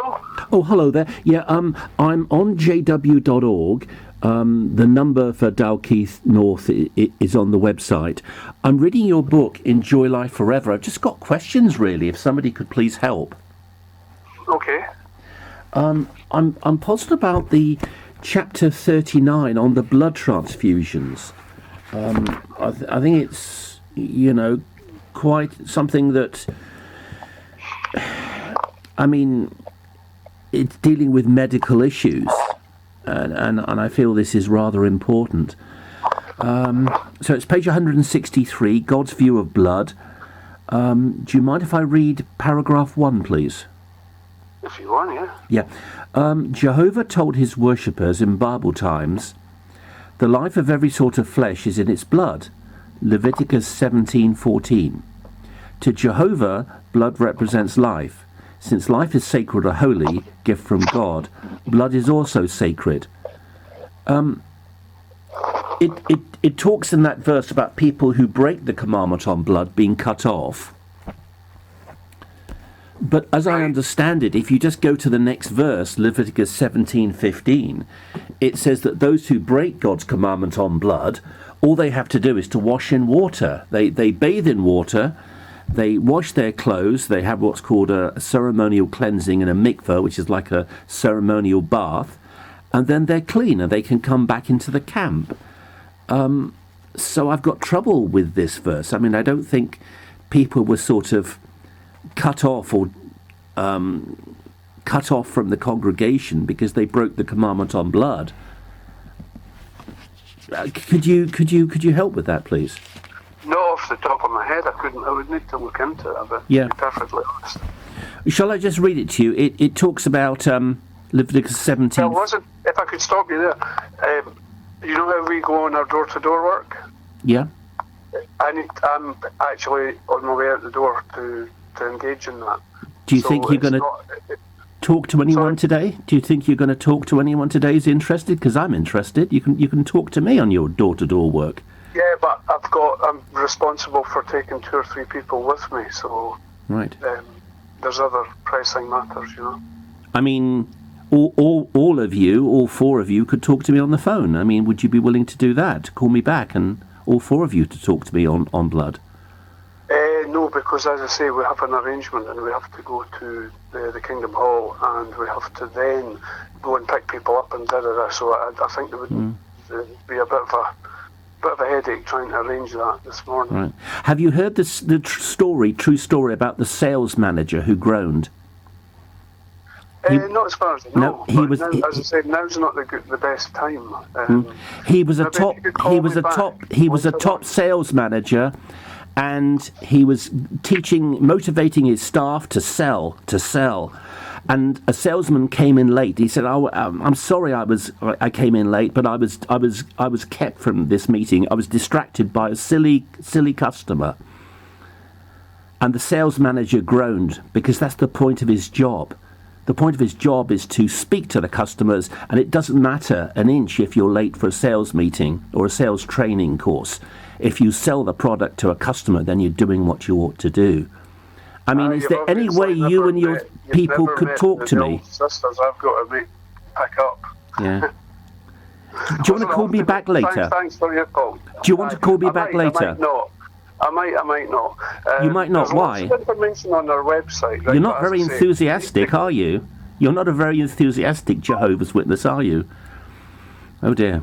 Hello? Oh, hello there. Yeah, I'm on jw.org. The number for Dalkeith North is on the website. I'm reading your book, Enjoy Life Forever. I've just got questions, really, if somebody could please help. Okay. I'm puzzled about the chapter 39 on the blood transfusions. I think it's, quite something that, it's dealing with medical issues, and I feel this is rather important. So it's page 163, God's view of blood. Do you mind if I read paragraph 1, please? If you want, yeah. Yeah. Jehovah told his worshippers in Bible times, the life of every sort of flesh is in its blood. Leviticus 17:14. To Jehovah, blood represents life. Since life is sacred or holy, gift from God, blood is also sacred. It talks in that verse about people who break the commandment on blood being cut off. But as I understand it, if you just go to the next verse, Leviticus 17:15, it says that those who break God's commandment on blood, all they have to do is to wash in water. They bathe in water, they wash their clothes, they have what's called a ceremonial cleansing and a mikveh, which is like a ceremonial bath, and then they're clean and they can come back into the camp. So I've got trouble with this verse. I don't think people were sort of cut off or cut off from the congregation because they broke the commandment on blood. Could you help with that, please? No, off the top of my head, I couldn't. I would need to look into it, but yeah. To be perfectly honest. Shall I just read it to you? It talks about Leviticus 17. Well, if I could stop you there, you know how we go on our door-to-door work? Yeah. I'm actually on my way out the door to engage in that. Do you think you're going to talk to anyone today? Do you think you're going to talk to anyone today who's interested? Because I'm interested. You can talk to me on your door-to-door work. Yeah, but I'm responsible for taking 2 or 3 people with me, so right. There's other pressing matters, all of you, all 4 of you, could talk to me on the phone. Would you be willing to do that? Call me back and all 4 of you to talk to me on blood? No, because as I say, we have an arrangement and we have to go to the Kingdom Hall and we have to then go and pick people up and da-da-da. So I think there would be a bit of a headache trying to arrange that this morning. Right. Have you heard the true story about the sales manager who groaned? Not as far as I know. No, as I said, now's not the best time. He was a top sales manager, and he was motivating his staff to sell. And a salesman came in late. He said, "Oh, I'm sorry, I came in late, but I was kept from this meeting. I was distracted by a silly customer." And the sales manager groaned, because that's the point of his job. The point of his job is to speak to the customers, and it doesn't matter an inch if you're late for a sales meeting or a sales training course. If you sell the product to a customer, then you're doing what you ought to do. Is there any way you and your people could talk to me? Sisters, I've got to pick up. Yeah. Do you want to call me back later? Thanks for your call. Do you want to call me back later? I might not. You might not. Why? There's lots of information on our website. Right? You're not very enthusiastic, are you? You're not a very enthusiastic Jehovah's Witness, are you? Oh dear.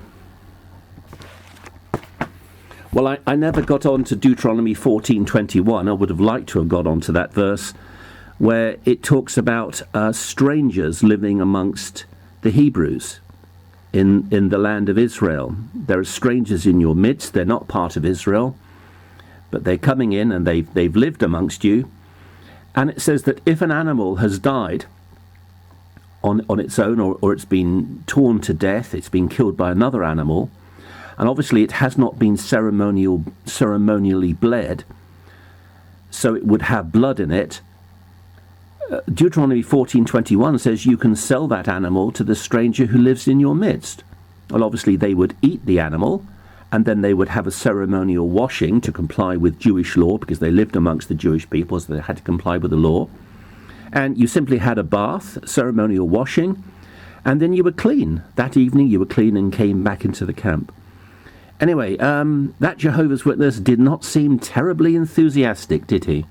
Well, I never got on to Deuteronomy 14:21. I would have liked to have got on to that verse where it talks about strangers living amongst the Hebrews in the land of Israel. There are strangers in your midst. They're not part of Israel, but they're coming in and they've lived amongst you. And it says that if an animal has died on its own, or it's been torn to death, it's been killed by another animal, and obviously it has not been ceremonially bled, so it would have blood in it. Deuteronomy 14:21 says you can sell that animal to the stranger who lives in your midst. Well, obviously they would eat the animal, and then they would have a ceremonial washing to comply with Jewish law, because they lived amongst the Jewish people, so they had to comply with the law. And you simply had a bath, ceremonial washing, and then you were clean. That evening you were clean and came back into the camp. Anyway, that Jehovah's Witness did not seem terribly enthusiastic, did he?